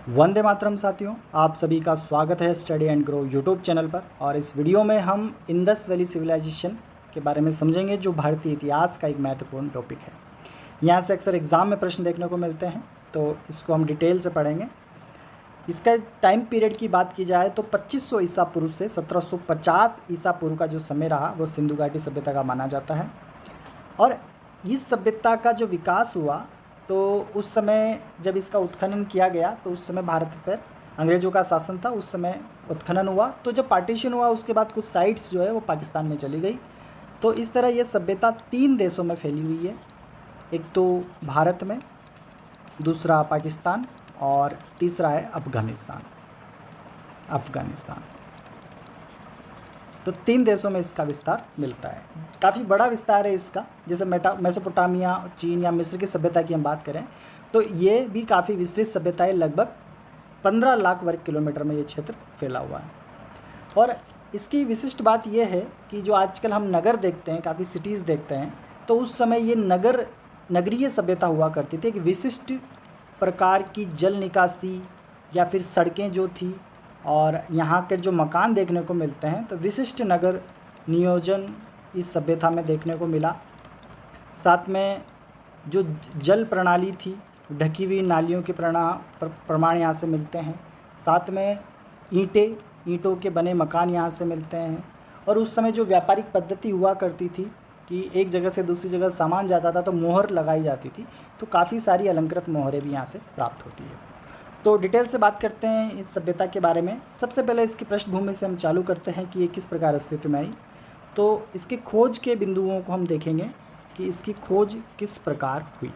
वंदे मातरम साथियों, आप सभी का स्वागत है study and grow YouTube channel पर। और इस वीडियो में हम इंडस वैली सिविलाइजेशन के बारे में समझेंगे, जो भारतीय इतिहास का एक महत्वपूर्ण टॉपिक है। यहाँ से अक्सर एग्ज़ाम में प्रश्न देखने को मिलते हैं, तो इसको हम डिटेल से पढ़ेंगे। इसका टाइम पीरियड की बात की जाए तो 2500 ईसा पूर्व से 1750 ईसा पूर्व का जो समय रहा वो सिंधु घाटी सभ्यता का माना जाता है। और इस सभ्यता का जो विकास हुआ, तो उस समय जब इसका उत्खनन किया गया तो उस समय भारत पर अंग्रेज़ों का शासन था। उस समय उत्खनन हुआ, तो जब पार्टीशन हुआ उसके बाद कुछ साइट्स जो है वो पाकिस्तान में चली गई। तो इस तरह ये सभ्यता 3 देशों में फैली हुई है, एक तो भारत में, दूसरा पाकिस्तान और तीसरा है अफ़गानिस्तान। तो 3 देशों में इसका विस्तार मिलता है। काफ़ी बड़ा विस्तार है इसका। जैसे मेसोपोटामिया, चीन या मिस्र की सभ्यता की हम बात करें तो ये भी काफ़ी विस्तृत सभ्यता है। लगभग 15 लाख वर्ग किलोमीटर में ये क्षेत्र फैला हुआ है। और इसकी विशिष्ट बात यह है कि जो आजकल हम नगर देखते हैं, काफ़ी सिटीज़ देखते हैं, तो उस समय ये नगरीय सभ्यता हुआ करती थी। एक विशिष्ट प्रकार की जल निकासी या फिर सड़कें जो थी, और यहाँ के जो मकान देखने को मिलते हैं, तो विशिष्ट नगर नियोजन इस सभ्यता में देखने को मिला। साथ में जो जल प्रणाली थी, ढकी हुई नालियों के प्रमाण यहाँ से मिलते हैं। साथ में ईंटों के बने मकान यहाँ से मिलते हैं। और उस समय जो व्यापारिक पद्धति हुआ करती थी कि एक जगह से दूसरी जगह सामान जाता था तो मोहर लगाई जाती थी, तो काफ़ी सारी अलंकृत मोहरें भी यहाँ से प्राप्त होती है। तो डिटेल से बात करते हैं इस सभ्यता के बारे में। सबसे पहले इसकी पृष्ठभूमि से हम चालू करते हैं कि ये किस प्रकार अस्तित्व में आई। तो इसके खोज के बिंदुओं को हम देखेंगे कि इसकी खोज किस प्रकार हुई।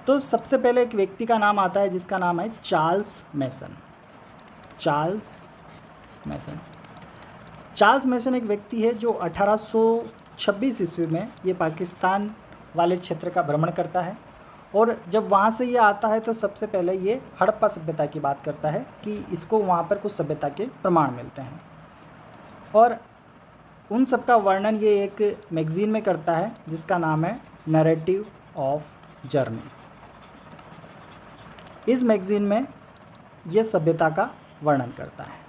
तो सबसे पहले एक व्यक्ति का नाम आता है जिसका नाम है चार्ल्स मैसन। चार्ल्स मैसन एक व्यक्ति है जो 1826 ईस्वी में ये पाकिस्तान वाले क्षेत्र का भ्रमण करता है। और जब वहाँ से ये आता है तो सबसे पहले ये हड़प्पा सभ्यता की बात करता है कि इसको वहाँ पर कुछ सभ्यता के प्रमाण मिलते हैं। और उन सब का वर्णन ये एक मैगज़ीन में करता है जिसका नाम है नैरेटिव ऑफ जर्नी। इस मैगज़ीन में ये सभ्यता का वर्णन करता है।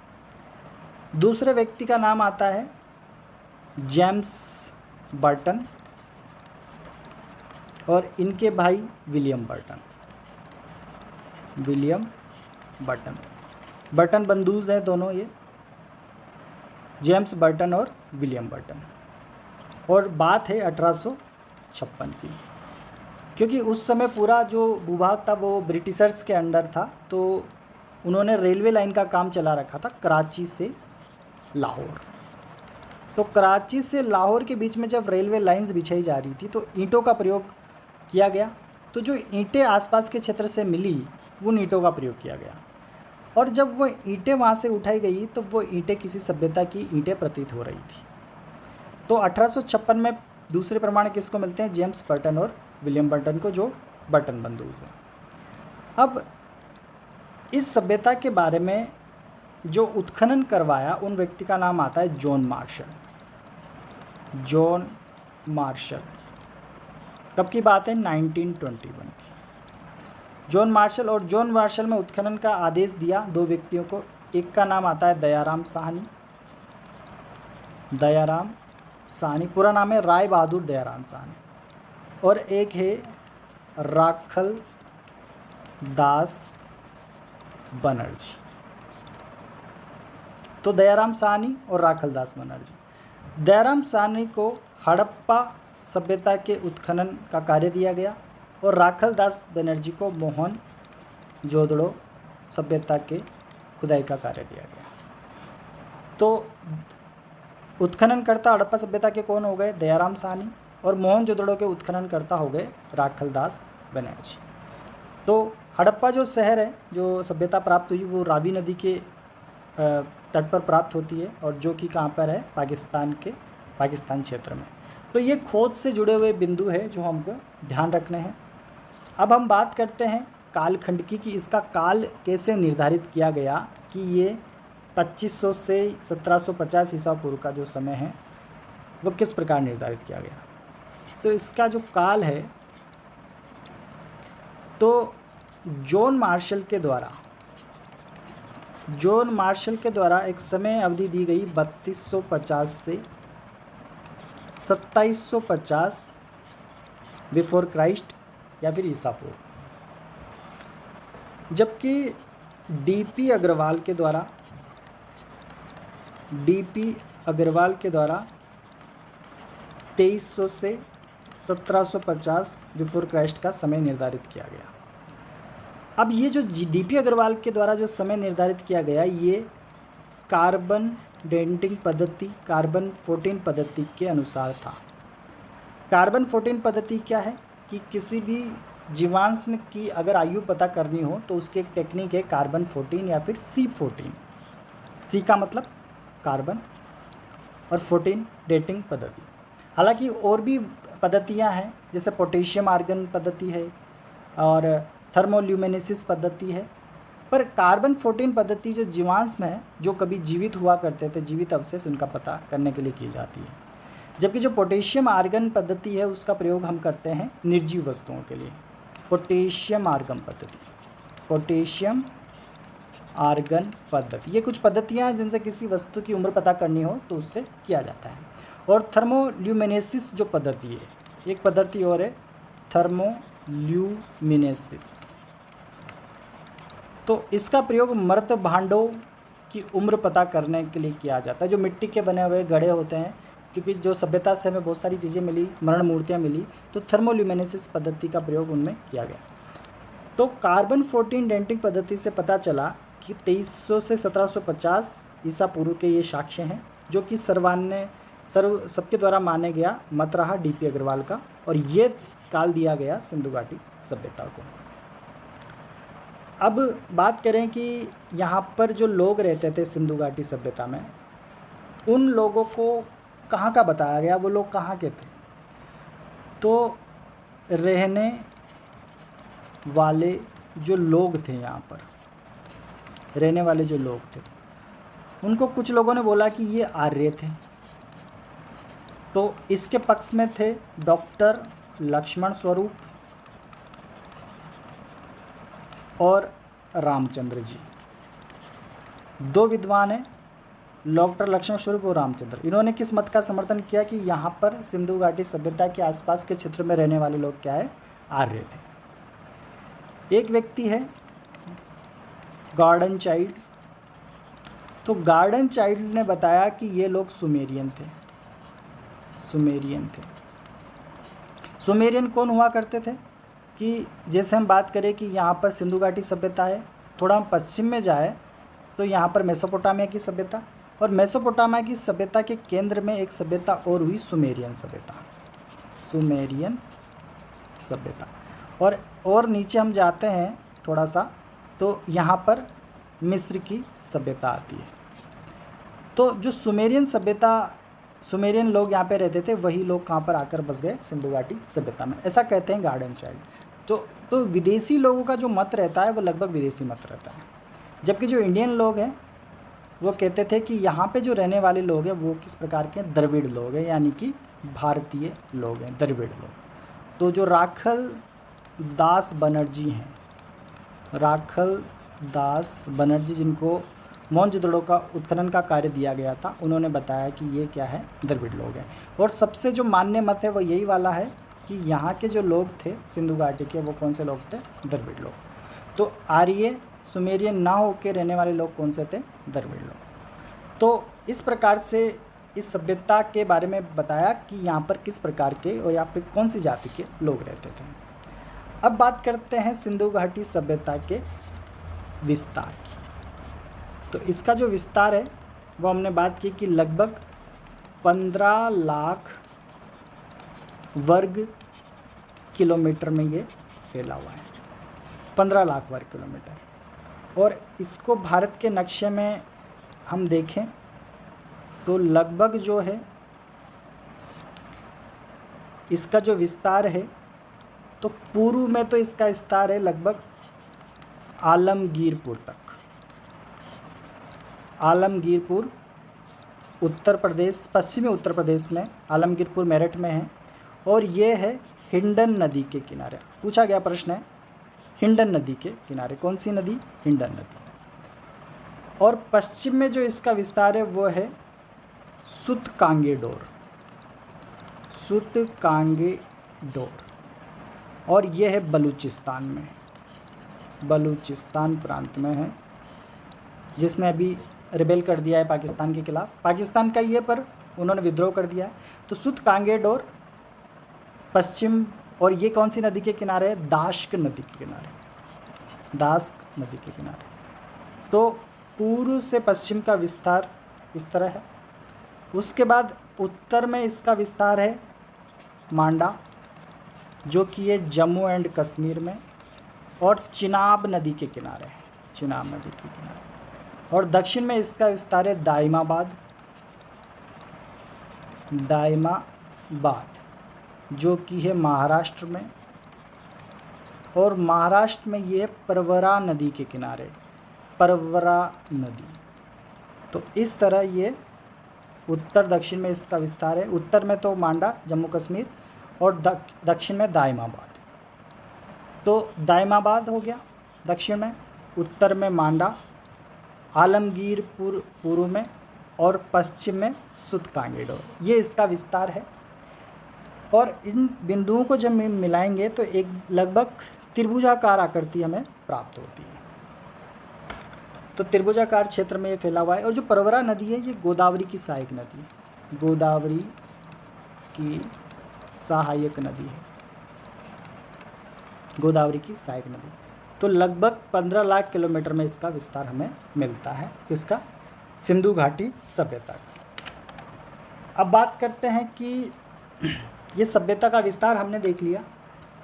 दूसरे व्यक्ति का नाम आता है जेम्स बर्टन और इनके भाई विलियम बर्टन बंधुज हैं दोनों, ये जेम्स बर्टन और विलियम बर्टन। और बात है 1856 की, क्योंकि उस समय पूरा जो भूभाग था वो ब्रिटिशर्स के अंडर था। तो उन्होंने रेलवे लाइन का काम चला रखा था कराची से लाहौर। तो कराची से लाहौर के बीच में जब रेलवे लाइंस बिछाई जा रही थी तो ईंटों का प्रयोग किया गया। तो जो ईंटें आसपास के क्षेत्र से मिली, उन ईंटों का प्रयोग किया गया। और जब वो ईंटें वहाँ से उठाई गई तो वो ईंटें किसी सभ्यता की ईंटें प्रतीत हो रही थी। तो 1856 में दूसरे प्रमाण किसको मिलते हैं? जेम्स बर्टन और विलियम बर्टन को, जो बर्टन बंधुज हैं। अब इस सभ्यता के बारे में जो उत्खनन करवाया उन व्यक्ति का नाम आता है जॉन मार्शल। कब की बात है? 1921 की। जॉन मार्शल में उत्खनन का आदेश दिया 2 व्यक्तियों को। एक का नाम आता है दयाराम साहनी, पूरा नाम है राय बहादुर दयाराम साहनी। और एक है राखल दास बनर्जी। तो दयाराम साहनी और राखल दास बनर्जी। दयाराम साहनी को हड़प्पा सभ्यता के उत्खनन का कार्य दिया गया और राखल दास बनर्जी को मोहनजोदड़ो सभ्यता के खुदाई का कार्य दिया गया। तो उत्खननकर्ता हड़प्पा सभ्यता के कौन हो गए? दयाराम साहनी। और मोहनजोदड़ो के उत्खननकर्ता हो गए राखल दास बनर्जी। तो हड़प्पा जो शहर है, जो सभ्यता प्राप्त हुई, वो रावी नदी के तट पर प्राप्त होती है, और जो कि कहाँ पर है? पाकिस्तान क्षेत्र में। तो ये खोज से जुड़े हुए बिंदु है जो हमको ध्यान रखने हैं। अब हम बात करते हैं कालखंड की, कि इसका काल कैसे निर्धारित किया गया कि ये 2500 से 1750 ईसा पूर्व का जो समय है वो किस प्रकार निर्धारित किया गया। तो इसका जो काल है, तो जॉन मार्शल के द्वारा एक समय अवधि दी गई 3250 से 2750 बिफोर क्राइस्ट या फिर ईसा पूर्व, जबकि डीपी अग्रवाल के द्वारा 2300 से 1750 बिफोर क्राइस्ट का समय निर्धारित किया गया। अब ये जो डीपी अग्रवाल के द्वारा जो समय निर्धारित किया गया, ये कार्बन डेटिंग पद्धति, कार्बन 14 पद्धति के अनुसार था। कार्बन 14 पद्धति क्या है कि किसी भी जीवाश्म की अगर आयु पता करनी हो तो उसकी एक टेक्निक है कार्बन 14 या फिर C14। C का मतलब कार्बन और 14 डेटिंग पद्धति। हालांकि और भी पद्धतियां हैं, जैसे पोटेशियम आर्गन पद्धति है और थर्मोल्यूमिनेसिस पद्धति है, पर कार्बन 14 पद्धति जो जीवाश्म है जो कभी जीवित हुआ करते थे, जीवित अवशेष, उनका पता करने के लिए की जाती है। जबकि जो पोटेशियम आर्गन पद्धति है उसका प्रयोग हम करते हैं निर्जीव वस्तुओं के लिए। पोटेशियम आर्गन पद्धति, ये कुछ पद्धतियाँ हैं जिनसे किसी वस्तु की उम्र पता करनी हो तो उससे किया जाता है। और थर्मोल्यूमिनेसिस जो पद्धति है, एक पद्धति और है थर्मोल्यूमिनेसिस, तो इसका प्रयोग मृत भांडों की उम्र पता करने के लिए किया जाता है। जो मिट्टी के बने हुए घड़े होते हैं, क्योंकि जो सभ्यता से हमें बहुत सारी चीज़ें मिली, मरण मूर्तियाँ मिली, तो थर्मोल्यूमिनेसिस पद्धति का प्रयोग उनमें किया गया। तो कार्बन 14 डेटिंग पद्धति से पता चला कि 2300 से 1750 ईसा पूर्व के ये साक्ष्य हैं, जो कि सबके द्वारा माने गया मत रहा डीपी अग्रवाल का, और ये काल दिया गया सिंधु घाटी सभ्यता को। अब बात करें कि यहाँ पर जो लोग रहते थे सिंधु घाटी सभ्यता में, उन लोगों को कहाँ का बताया गया, वो लोग कहाँ के थे। तो रहने वाले जो लोग थे, यहाँ पर रहने वाले जो लोग थे, उनको कुछ लोगों ने बोला कि ये आर्य थे। तो इसके पक्ष में थे डॉक्टर लक्ष्मण स्वरूप और रामचंद्र जी, दो विद्वान हैं, डॉक्टर लक्ष्मण स्वरूप और रामचंद्र। इन्होंने किस मत का समर्थन किया कि यहाँ पर सिंधु घाटी सभ्यता के आसपास के क्षेत्र में रहने वाले लोग क्या है, आर्य थे। एक व्यक्ति है गार्डन चाइल्ड। तो गार्डन चाइल्ड ने बताया कि ये लोग सुमेरियन थे। सुमेरियन कौन हुआ करते थे कि जैसे हम बात करें कि यहाँ पर सिंधु घाटी सभ्यता है, थोड़ा हम पश्चिम में जाए तो यहाँ पर मेसोपोटामिया की सभ्यता, और मेसोपोटामिया की सभ्यता के केंद्र में एक सभ्यता और हुई सुमेरियन सभ्यता। और नीचे हम जाते हैं थोड़ा सा तो यहाँ पर मिस्र की सभ्यता आती है। तो जो सुमेरियन लोग यहाँ पे रहते थे, वही लोग कहाँ पर आकर बस गए, सिंधु घाटी सभ्यता में, ऐसा कहते हैं गार्डन चाइल्ड। तो विदेशी लोगों का जो मत रहता है वो लगभग विदेशी मत रहता है, जबकि जो इंडियन लोग हैं वो कहते थे कि यहाँ पे जो रहने वाले लोग हैं वो किस प्रकार के द्रविड़ लोग हैं, यानी कि भारतीय लोग हैं, द्रविड़ लोग। तो जो राखल दास बनर्जी जिनको मोहनजोदड़ो का उत्खनन का कार्य दिया गया था, उन्होंने बताया कि ये क्या है, द्रविड़ लोग हैं। और सबसे जो मान्य मत है वो यही वाला है कि यहाँ के जो लोग थे सिंधु घाटी के, वो कौन से लोग थे, द्रविड़ लोग। तो आर्य सुमेरियन ना होकर रहने वाले लोग कौन से थे, द्रविड़ लोग। तो इस प्रकार से इस सभ्यता के बारे में बताया कि यहाँ पर किस प्रकार के और यहाँ पर कौन सी जाति के लोग रहते थे। अब बात करते हैं सिंधु घाटी सभ्यता के विस्तार की। तो इसका जो विस्तार है वो हमने बात की कि लगभग 15 लाख वर्ग किलोमीटर में ये फैला हुआ है, 15 लाख वर्ग किलोमीटर। और इसको भारत के नक्शे में हम देखें तो लगभग जो है इसका जो विस्तार है, तो पूर्व में तो इसका विस्तार है लगभग आलमगीरपुर तक। आलमगीरपुर उत्तर प्रदेश, पश्चिमी उत्तर प्रदेश में आलमगीरपुर मेरठ में है, और ये है हिंडन नदी के किनारे। पूछा गया प्रश्न है हिंडन नदी के किनारे। कौन सी नदी? हिंडन नदी। और पश्चिम में जो इसका विस्तार है वो है सुतकांगेडोर, सुतकांगेडोर। और ये है बलूचिस्तान में, बलूचिस्तान प्रांत में है, जिसने अभी रिबेल कर दिया है पाकिस्तान के खिलाफ। पाकिस्तान का ये पर उन्होंने विद्रोह कर दिया है। तो सुतकांगेडोर पश्चिम, और ये कौन सी नदी के किनारे है? दाश्क नदी के किनारे, दाश्क नदी के किनारे। तो पूर्व से पश्चिम का विस्तार इस तरह है। उसके बाद उत्तर में इसका विस्तार है मांडा, जो कि है जम्मू एंड कश्मीर में, और चिनाब नदी के किनारे है, चिनाब नदी के किनारे। और दक्षिण में इसका विस्तार है दाइमाबाद, दाइमाबाद जो कि है महाराष्ट्र में। और महाराष्ट्र में ये परवरा नदी के किनारे, परवरा नदी। तो इस तरह ये उत्तर दक्षिण में इसका विस्तार है। उत्तर में तो मांडा जम्मू कश्मीर, और दक्षिण में दाइमाबाद। तो दाइमाबाद हो गया दक्षिण में, उत्तर में मांडा, आलमगीरपुर पूर्व में, और पश्चिम में सुतकांगेडोर। ये इसका विस्तार है। और इन बिंदुओं को जब हम मिलाएंगे तो एक लगभग त्रिभुजाकार आकृति हमें प्राप्त होती है। तो त्रिभुजाकार क्षेत्र में ये फैला हुआ है। और जो परवरा नदी है ये गोदावरी की सहायक नदी है, गोदावरी की सहायक नदी है, गोदावरी की सहायक नदी। तो लगभग 15 लाख किलोमीटर में इसका विस्तार हमें मिलता है, किसका? सिंधु घाटी सभ्यता का। अब बात करते हैं कि ये सभ्यता का विस्तार हमने देख लिया।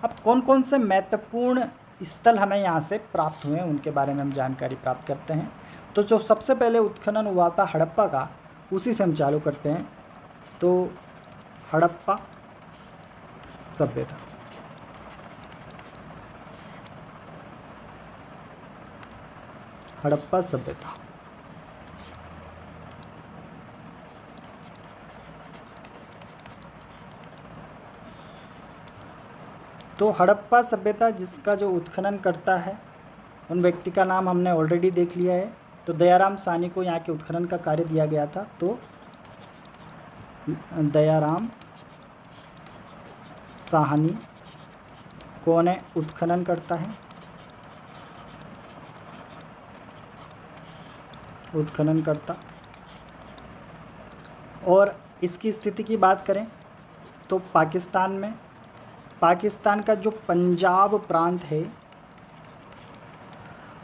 अब कौन कौन से महत्वपूर्ण स्थल हमें यहाँ से प्राप्त हुए हैं उनके बारे में हम जानकारी प्राप्त करते हैं। तो जो सबसे पहले उत्खनन हुआ था हड़प्पा का, उसी से हम चालू करते हैं। तो हड़प्पा सभ्यता, हड़प्पा सभ्यता। तो हड़प्पा सभ्यता जिसका जो उत्खनन करता है उन व्यक्ति का नाम हमने ऑलरेडी देख लिया है। तो दयाराम साहनी को यहाँ के उत्खनन का कार्य दिया गया था। तो दयाराम साहनी कौन है? उत्खनन करता है, उत्खनन करता। और इसकी स्थिति की बात करें तो पाकिस्तान में, पाकिस्तान का जो पंजाब प्रांत है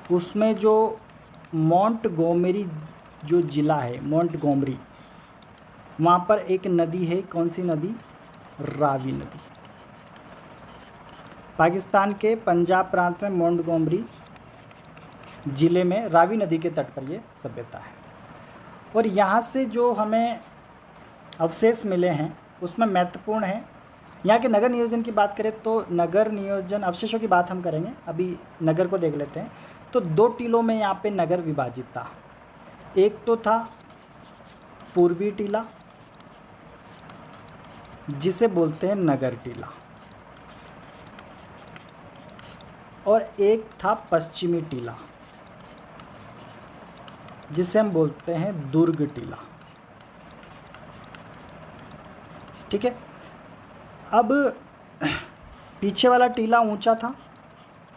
उसमें जो मोंटगोमरी जो ज़िला है, मोंटगोमरी, वहाँ पर एक नदी है। कौन सी नदी? रावी नदी। पाकिस्तान के पंजाब प्रांत में मोंटगोमरी ज़िले में रावी नदी के तट पर ये सभ्यता है। और यहाँ से जो हमें अवशेष मिले हैं उसमें महत्वपूर्ण है, यहाँ के नगर नियोजन की बात करें तो नगर नियोजन अवशेषों की बात हम करेंगे। अभी नगर को देख लेते हैं। तो 2 टीलों में यहाँ पे नगर विभाजित था। एक तो था पूर्वी टीला जिसे बोलते हैं नगर टीला, और एक था पश्चिमी टीला जिसे हम बोलते हैं दुर्ग टीला। ठीक है। अब पीछे वाला टीला ऊंचा था,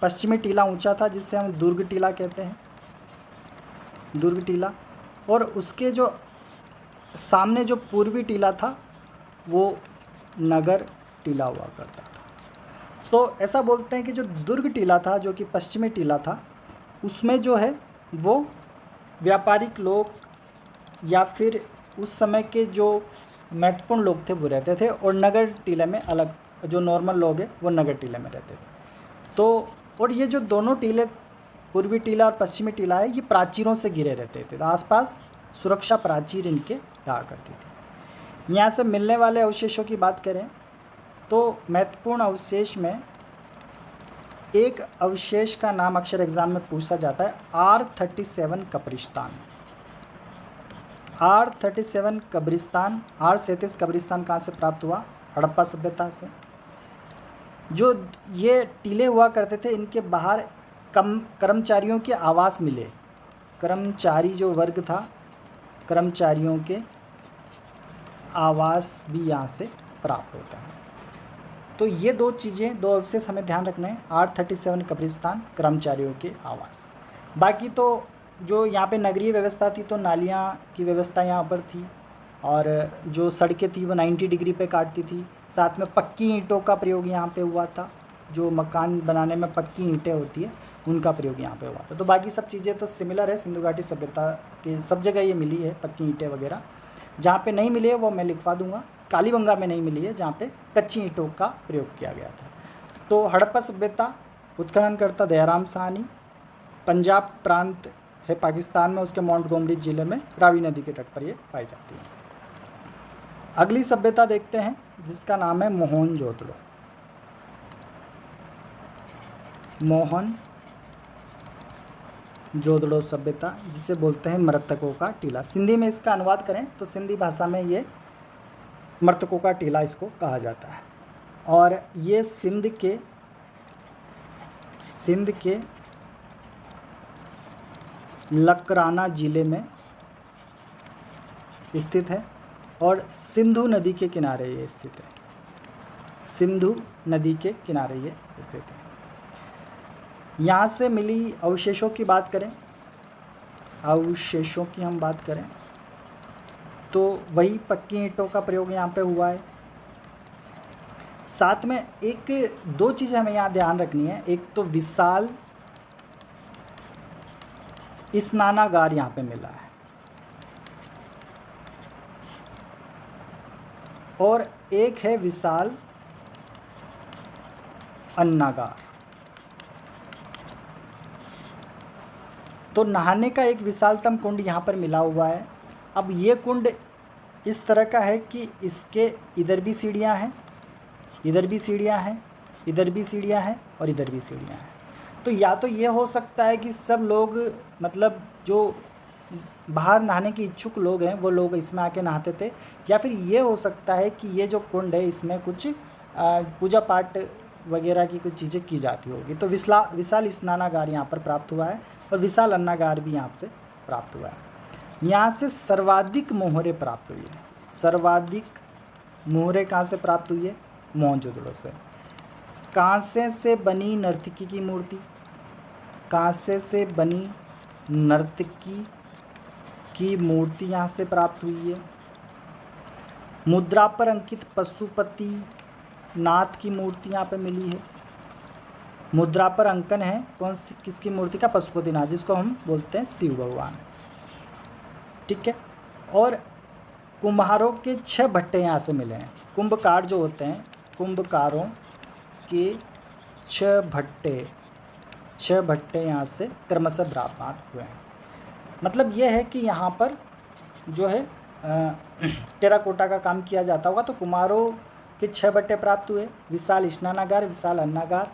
पश्चिमी टीला ऊंचा था जिसे हम दुर्ग टीला कहते हैं, दुर्ग टीला। और उसके जो सामने जो पूर्वी टीला था वो नगर टीला हुआ करता था। तो ऐसा बोलते हैं कि जो दुर्ग टीला था, जो कि पश्चिमी टीला था, उसमें जो है वो व्यापारिक लोग या फिर उस समय के जो महत्वपूर्ण लोग थे वो रहते थे, और नगर टीले में अलग जो नॉर्मल लोग हैं वो नगर टीले में रहते थे। तो और ये जो दोनों टीले, पूर्वी टीला और पश्चिमी टीला है, ये प्राचीरों से घिरे रहते थे। तो आसपास सुरक्षा प्राचीर इनके रहा करती थी। यहाँ से मिलने वाले अवशेषों की बात करें तो महत्वपूर्ण अवशेष में एक अवशेष का नाम अक्सर एग्जाम में पूछा जाता है, R37 कब्रिस्तान। R37 कब्रिस्तान, R37 कब्रिस्तान कहाँ से प्राप्त हुआ? हड़प्पा सभ्यता से। जो ये टीले हुआ करते थे, इनके बाहर कर्मचारियों के आवास मिले। कर्मचारी जो वर्ग था, कर्मचारियों के आवास भी यहाँ से प्राप्त होता है। तो ये दो चीज़ें, दो अवशेष हमें ध्यान रखना है। 837 कब्रिस्तान, कर्मचारियों के आवास। बाकी तो जो यहाँ पे नगरीय व्यवस्था थी, तो नालियाँ की व्यवस्था यहाँ पर थी, और जो सड़कें थी वो 90 डिग्री पे काटती थी। साथ में पक्की ईंटों का प्रयोग यहाँ पे हुआ था, जो मकान बनाने में पक्की ईंटें होती है उनका प्रयोग यहाँ पे हुआ था। तो बाकी सब चीज़ें तो सिमिलर है, सिंधु घाटी सभ्यता के सब जगह ये मिली है पक्की ईंटें वगैरह। जहाँ पे नहीं मिली है वो मैं लिखवा दूंगा। कालीबंगा में नहीं मिली है, जहाँ पे कच्ची ईंटों का प्रयोग किया गया था। तो हड़प्पा सभ्यता उत्खननकर्ता दयाराम साहनी, पंजाब प्रांत है पाकिस्तान में, उसके मोंटगोमरी ज़िले में रावी नदी के तट पर ये पाई जाती है। अगली सभ्यता देखते हैं जिसका नाम है मोहनजोदड़ो। मोहनजोदड़ो सभ्यता, जिसे बोलते हैं मृतकों का टीला। सिंधी में इसका अनुवाद करें तो सिंधी भाषा में ये मृतकों का टीला इसको कहा जाता है। और ये सिंध के लकराना ज़िले में स्थित है, और सिंधु नदी के किनारे ये स्थित है। सिंधु नदी के किनारे ये स्थित है। यहाँ से मिली अवशेषों की बात करें, अवशेषों की हम बात करें तो वही पक्की ईंटों का प्रयोग यहाँ पे हुआ है। साथ में एक दो चीज़ें हमें यहाँ ध्यान रखनी है। एक तो विशाल स्नानागार यहाँ पे मिला है, और एक है विशाल अन्नागार। तो नहाने का एक विशालतम कुंड यहाँ पर मिला हुआ है। अब ये कुंड इस तरह का है कि इसके इधर भी सीढ़ियाँ हैं, इधर भी सीढ़ियाँ हैं, इधर भी सीढ़ियाँ हैं, और इधर भी सीढ़ियाँ हैं। तो या तो ये हो सकता है कि सब लोग, मतलब जो बाहर नहाने के इच्छुक लोग हैं वो लोग इसमें आके नहाते थे, या फिर ये हो सकता है कि ये जो कुंड है इसमें कुछ पूजा पाठ वगैरह की कुछ चीज़ें की जाती होगी। तो विशाल स्नानागार यहाँ पर प्राप्त हुआ है, और विशाल अन्नागार भी यहाँ से प्राप्त हुआ है। यहाँ से सर्वाधिक मोहरें प्राप्त हुई है। सर्वाधिक मोहरें कहाँ से प्राप्त हुई है? मोहनजोदड़ो से। कांसे से बनी नर्तकी की मूर्ति, कांसे से बनी नर्तकी की मूर्ति यहाँ से प्राप्त हुई है। मुद्रा पर अंकित पशुपति नाथ की मूर्ति यहाँ पे मिली है। मुद्रा पर अंकन है कौन सी, किसकी मूर्ति का? पशुपतिनाथ, जिसको हम बोलते हैं शिव भगवान। ठीक है। और कुम्हारों के 6 भट्टे यहाँ से मिले हैं। कुंभकार जो होते हैं, कुंभकारों के 6 भट्टे यहाँ से क्रमशः प्राप्त हुए हैं। मतलब यह है कि यहाँ पर जो है टेराकोटा का काम किया जाता होगा। तो कुम्हारों के 6 भट्टे प्राप्त हुए, विशाल स्नानागार, विशाल अन्नागार,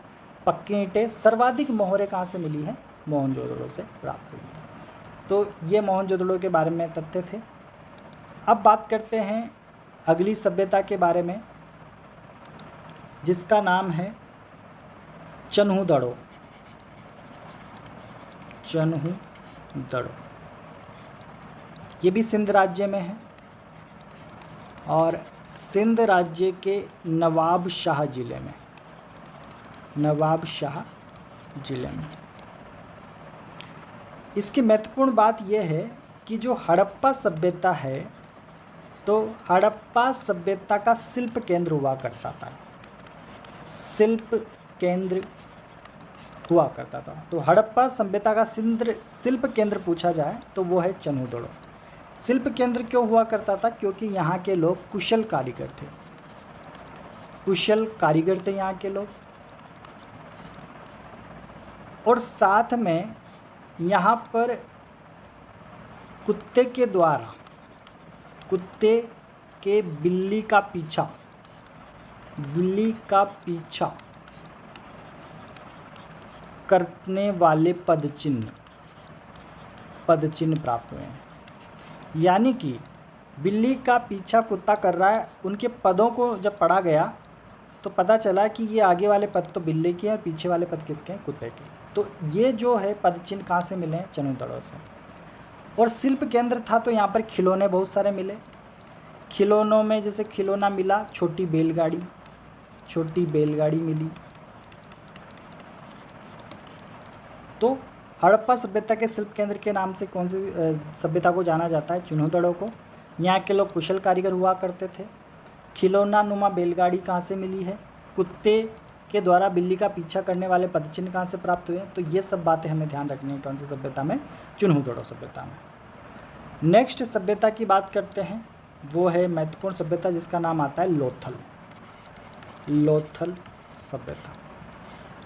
पक्की ईंटें। सर्वाधिक मोहरें कहाँ से मिली हैं? मोहनजोदड़ो से प्राप्त हुई। तो ये मोहनजोदड़ो के बारे में तथ्य थे। अब बात करते हैं अगली सभ्यता के बारे में, जिसका नाम है चन्हुदड़ो। चन्हुदड़ो ये भी सिंध राज्य में है, और सिंध राज्य के नवाबशाह ज़िले में, नवाबशाह ज़िले में। इसकी महत्वपूर्ण बात यह है कि जो हड़प्पा सभ्यता है, तो हड़प्पा सभ्यता का शिल्प केंद्र हुआ करता था। शिल्प केंद्र हुआ करता था। तो हड़प्पा सभ्यता का शिल्प केंद्र पूछा जाए तो वो है चन्हुदड़ो। शिल्प केंद्र क्यों हुआ करता था? क्योंकि यहाँ के लोग कुशल कारीगर थे। कुशल कारीगर थे यहाँ के लोग, और साथ में यहाँ पर कुत्ते के द्वारा, कुत्ते के बिल्ली का पीछा करने वाले पदचिन्ह प्राप्त हुए हैं। यानी कि बिल्ली का पीछा कुत्ता कर रहा है, उनके पदों को जब पढ़ा गया तो पता चला कि ये आगे वाले पद तो बिल्ली के हैं और पीछे वाले पद किसके हैं, कुत्ते के। तो ये जो है पद चिन्ह कहाँ से मिले हैं, चनोदड़ों से। और शिल्प केंद्र था तो यहाँ पर खिलौने बहुत सारे मिले। खिलौनों में जैसे खिलौना मिला छोटी बैलगाड़ी, छोटी बैलगाड़ी मिली। तो हड़प्पा सभ्यता के शिल्प केंद्र के नाम से कौन सी सभ्यता को जाना जाता है, चुनौदड़ों को। यहाँ के लोग कुशल कारीगर हुआ करते थे। खिलौना नुमा बैलगाड़ी कहाँ से मिली है, कुत्ते के द्वारा बिल्ली का पीछा करने वाले पदचिन्ह कहाँ से प्राप्त हुए। तो ये सब बातें हमें ध्यान रखनी है कौन सी सभ्यता में, चुनौदड़ों सभ्यता में। नेक्स्ट सभ्यता की बात करते हैं, वो है महत्वपूर्ण सभ्यता जिसका नाम आता है लोथल। लोथल सभ्यता।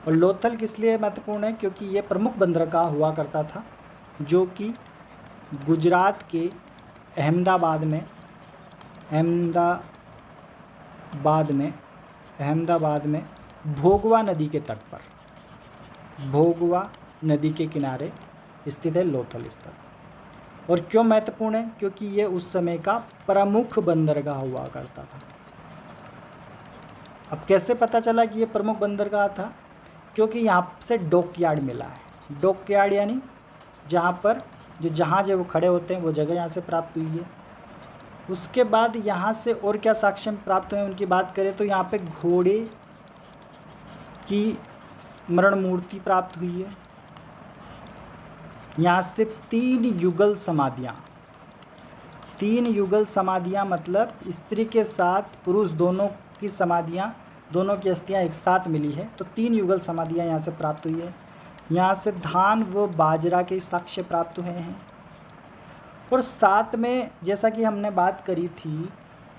और लोथल किस लिए महत्वपूर्ण है, क्योंकि ये प्रमुख बंदरगाह हुआ करता था जो कि गुजरात के अहमदाबाद में भोगवा नदी के तट पर, भोगवा नदी के किनारे स्थित है लोथल स्थल। और क्यों महत्वपूर्ण है, क्योंकि ये उस समय का प्रमुख बंदरगाह हुआ करता था। अब कैसे पता चला कि ये प्रमुख बंदरगाह था, क्योंकि यहाँ से डॉकयार्ड मिला है। डॉकयार्ड यानी जहाँ पर जो जहाज है वो खड़े होते हैं, वो जगह यहाँ से प्राप्त हुई है। उसके बाद यहाँ से और क्या साक्ष्य प्राप्त हुए उनकी बात करें तो यहाँ पे घोड़े की मरण मूर्ति प्राप्त हुई है। यहाँ से 3 युगल समाधियाँ मतलब स्त्री के साथ पुरुष दोनों की समाधियाँ, दोनों की अस्थियाँ एक साथ मिली है। तो 3 युगल समाधियाँ यहाँ से प्राप्त हुई है। यहाँ से धान व बाजरा के साक्ष्य प्राप्त हुए हैं। और साथ में जैसा कि हमने बात करी थी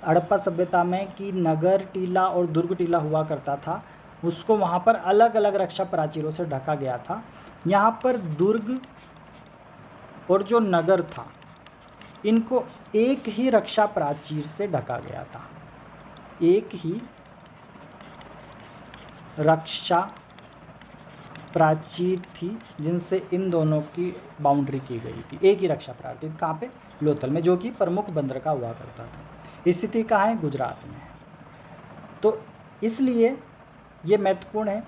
हड़प्पा सभ्यता में कि नगर टीला और दुर्ग टीला हुआ करता था, उसको वहाँ पर अलग अलग रक्षा प्राचीरों से ढका गया था। यहाँ पर दुर्ग और जो नगर था इनको एक ही रक्षा प्राचीर से ढका गया था, एक ही रक्षा प्राचीर थी जिनसे इन दोनों की बाउंड्री की गई थी। एक ही रक्षा प्राचीर कहाँ पे, लोथल में, जो कि प्रमुख बंदरगाह हुआ करता था। स्थिति कहाँ है, गुजरात में। तो इसलिए ये महत्वपूर्ण है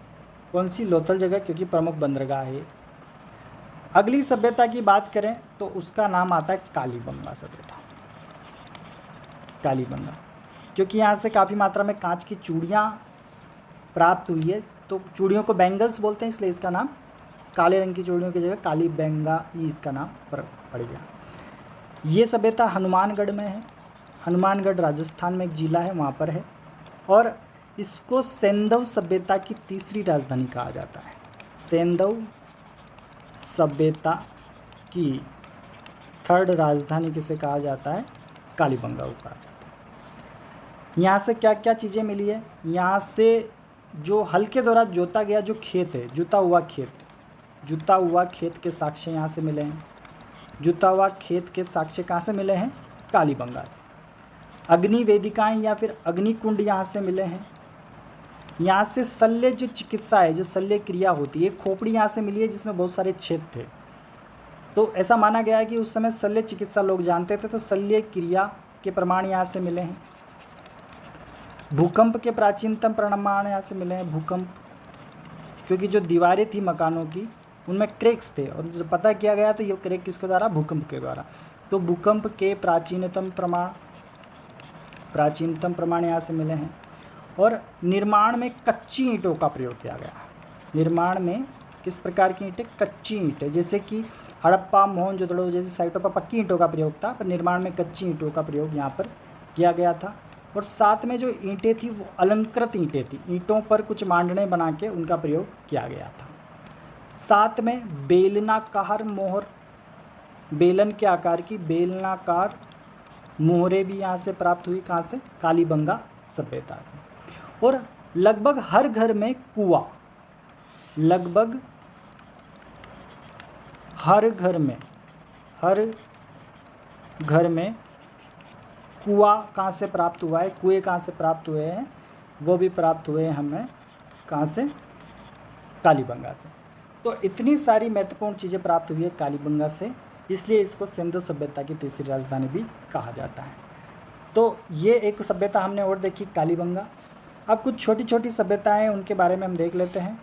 कौन सी, लोथल जगह, क्योंकि प्रमुख बंदरगाह है। अगली सभ्यता की बात करें तो उसका नाम आता है कालीबंगा सभ्यता। कालीबंगा, क्योंकि यहाँ से काफ़ी मात्रा में कांच की चूड़ियाँ प्राप्त हुई है, तो चूड़ियों को बैंगल्स बोलते हैं, इसलिए इसका नाम काले रंग की चूड़ियों की जगह कालीबंगा ही इसका नाम पड़ गया। ये सभ्यता हनुमानगढ़ में है। हनुमानगढ़ राजस्थान में एक जिला है, वहाँ पर है। और इसको सेंधव सभ्यता की तीसरी राजधानी कहा जाता है। सेंधव सभ्यता की 3rd राजधानी किसे कहा जाता है, कालीबंगा को कहा जाता है। यहाँ से क्या क्या चीज़ें मिली है, यहाँ से जो हल के द्वारा जोता गया जो खेत है, जुता हुआ खेत के साक्ष्य यहाँ से मिले हैं। जुता हुआ खेत के साक्ष्य कहाँ से मिले हैं, कालीबंगा से। अग्नि वेदिकाएँ या फिर अग्निकुंड यहाँ से मिले हैं। यहाँ से शल्य जो चिकित्सा है, जो शल्य क्रिया होती है, खोपड़ी यहाँ से मिली है जिसमें बहुत सारे छेद थे। तो ऐसा माना गया है कि उस समय शल्य चिकित्सा लोग जानते थे, तो शल्य क्रिया के प्रमाण यहाँ से मिले हैं। भूकंप के प्राचीनतम प्रमाण यहाँ से मिले हैं। भूकंप, क्योंकि जो दीवारें थी मकानों की उनमें क्रैक्स थे, और जो पता किया गया तो ये क्रैक किसके द्वारा, भूकंप के द्वारा। तो भूकंप के प्राचीनतम प्रमाण यहाँ से मिले हैं। और निर्माण में कच्ची ईंटों का प्रयोग किया गया। निर्माण में किस प्रकार की ईंटें, कच्ची ईंटें, जैसे कि हड़प्पा मोहनजोदड़ो जैसी साइटों पर पक्की ईंटों का प्रयोग था, पर निर्माण में कच्ची ईंटों का प्रयोग यहाँ पर किया गया था। और साथ में जो ईंटें थी वो अलंकृत ईंटें थी, ईंटों पर कुछ मांडने बना के उनका प्रयोग किया गया था। साथ में बेलनाकार मोहर, बेलन के आकार की बेलनाकार मोहरें भी यहाँ से प्राप्त हुई। कहाँ से, कालीबंगा सभ्यता से। और लगभग हर घर में कुआं, लगभग हर घर में कुआं कहाँ से प्राप्त हुआ है, कुएं कहाँ से प्राप्त हुए हैं, वो भी प्राप्त हुए हैं हमें कहाँ से, कालीबंगा से। तो इतनी सारी महत्वपूर्ण चीज़ें प्राप्त हुई है कालीबंगा से, इसलिए इसको सिंधु सभ्यता की तीसरी राजधानी भी कहा जाता है। तो ये एक सभ्यता हमने और देखी, कालीबंगा। अब कुछ छोटी छोटी सभ्यताएं उनके बारे में हम देख लेते हैं।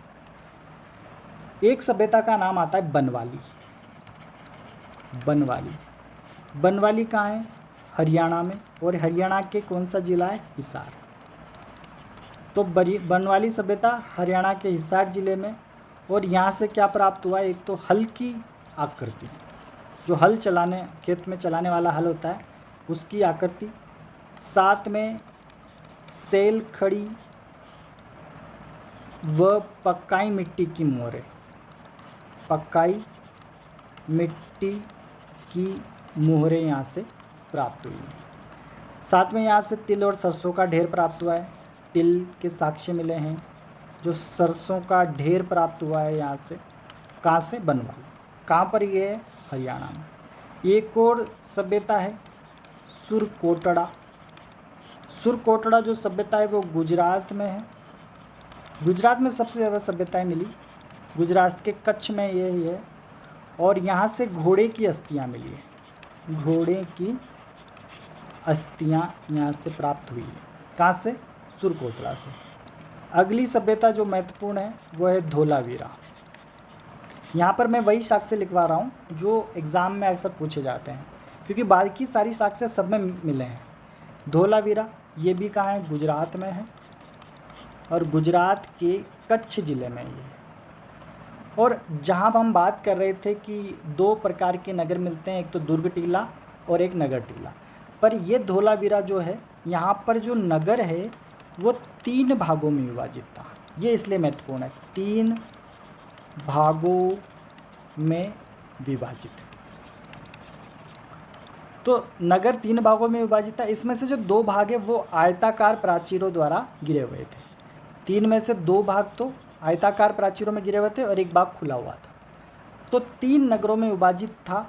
एक सभ्यता का नाम आता है बनवाली। बनवाली, बनवाली कहाँ है? हरियाणा में, और हरियाणा के कौन सा जिला है? हिसार। तो बनवाली सभ्यता हरियाणा के हिसार जिले में, और यहाँ से क्या प्राप्त हुआ? एक तो हल की आकृति, जो हल चलाने, खेत में चलाने वाला हल होता है उसकी आकृति, साथ में सेल खड़ी व पक्काई मिट्टी की मोहरें, पक्काई मिट्टी की मोहरें यहाँ से प्राप्त हुई हैं। साथ में यहाँ से तिल और सरसों का ढेर प्राप्त हुआ है। तिल के साक्ष्य मिले हैं। जो सरसों का ढेर प्राप्त हुआ है यहाँ से, कहाँ से? बनवाली। कहाँ पर ये है? हरियाणा में। एक और सभ्यता है सुरकोटड़ा। सुरकोटड़ा जो सभ्यता है वो गुजरात में है। गुजरात में सबसे ज़्यादा सभ्यताएं मिली, गुजरात के कच्छ में ये ही है। और यहाँ से घोड़े की अस्थियाँ मिली है। घोड़े की अस्थियाँ यहाँ से प्राप्त हुई है। कहाँ से? सुरकोटड़ा से। अगली सभ्यता जो महत्वपूर्ण है वो है धोलावीरा। यहाँ पर मैं वही साक्ष्य लिखवा रहा हूँ जो एग्ज़ाम में अक्सर पूछे जाते हैं, क्योंकि बाकी सारी साक्ष्य सब में मिले हैं। धोलावीरा ये भी कहाँ है? गुजरात में है, और गुजरात के कच्छ ज़िले में ये है। और जहाँ हम बात कर रहे थे कि दो प्रकार के नगर मिलते हैं, एक तो दुर्ग टीला और एक नगर टीला, पर ये धोलावीरा जो है, यहाँ पर जो नगर है वो 3 भागों में विभाजित था। ये इसलिए महत्वपूर्ण है, 3 भागों में विभाजित। तो नगर 3 भागों में विभाजित था। इसमें से जो 2 भाग है वो आयताकार प्राचीरों द्वारा घिरे हुए थे। 3 में से 2 भाग तो आयताकार प्राचीरों में घिरे हुए थे और एक भाग खुला हुआ था। तो 3 नगरों में विभाजित था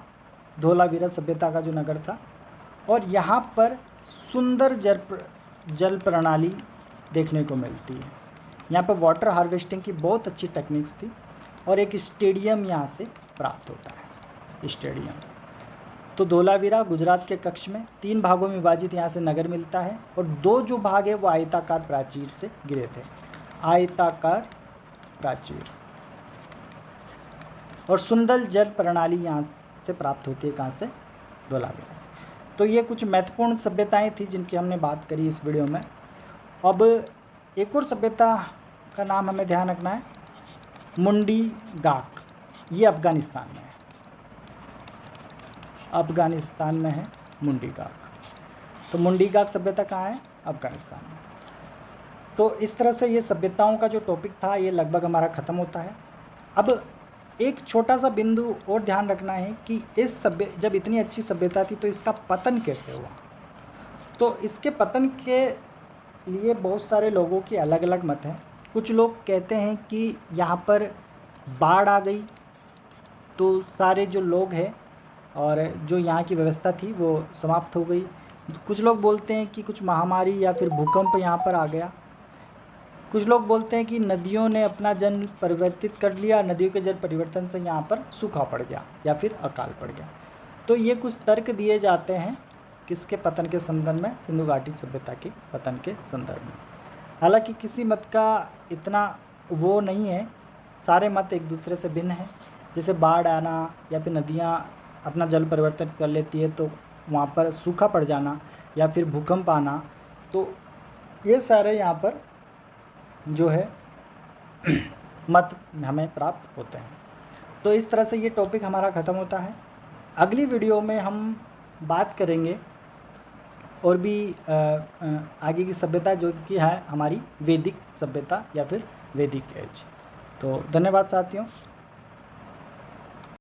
धोलावीरा सभ्यता का जो नगर था। और यहाँ पर सुंदर जल प्रणाली देखने को मिलती है। यहाँ पर वाटर हार्वेस्टिंग की बहुत अच्छी टेक्निक्स थी, और एक स्टेडियम यहाँ से प्राप्त होता है, स्टेडियम। तो धोलावीरा गुजरात के कच्छ में 3 भागों में विभाजित यहाँ से नगर मिलता है, और 2 जो भाग है वो आयताकार प्राचीर से घिरे थे, आयताकार प्राचीर। और सुंदर जल प्रणाली यहाँ से प्राप्त होती है, कहाँ से? धोलावीरा से। तो ये कुछ महत्वपूर्ण सभ्यताएं थी जिनकी हमने बात करी इस वीडियो में। अब एक और सभ्यता का नाम हमें ध्यान रखना है, मुंडी गाक। ये अफ़गानिस्तान में है, अफ़गानिस्तान में है मुंडी गाक। तो मुंडी गाक सभ्यता कहाँ है? अफ़गानिस्तान में। तो इस तरह से ये सभ्यताओं का जो टॉपिक था ये लगभग हमारा ख़त्म होता है। अब एक छोटा सा बिंदु और ध्यान रखना है कि इस जब इतनी अच्छी सभ्यता थी तो इसका पतन कैसे हुआ? तो इसके पतन के लिए बहुत सारे लोगों के अलग अलग मत हैं। कुछ लोग कहते हैं कि यहाँ पर बाढ़ आ गई तो सारे जो लोग हैं और जो यहाँ की व्यवस्था थी वो समाप्त हो गई। कुछ लोग बोलते हैं कि कुछ महामारी या फिर भूकंप यहाँ पर आ गया। कुछ लोग बोलते हैं कि नदियों ने अपना जल परिवर्तित कर लिया, नदियों के जल परिवर्तन से यहाँ पर सूखा पड़ गया या फिर अकाल पड़ गया। तो ये कुछ तर्क दिए जाते हैं किसके पतन के संदर्भ में? सिंधु घाटी सभ्यता के पतन के संदर्भ में। हालांकि किसी मत का इतना वो नहीं है, सारे मत एक दूसरे से भिन्न हैं। जैसे बाढ़ आना या फिर नदियाँ अपना जल परिवर्तन कर लेती है तो वहाँ पर सूखा पड़ जाना या फिर भूकंप आना, तो ये सारे यहाँ पर जो है मत हमें प्राप्त होते हैं। तो इस तरह से ये टॉपिक हमारा ख़त्म होता है। अगली वीडियो में हम बात करेंगे और भी आगे की सभ्यता जो कि है हमारी वैदिक सभ्यता या फिर वैदिक एज। तो धन्यवाद साथियों।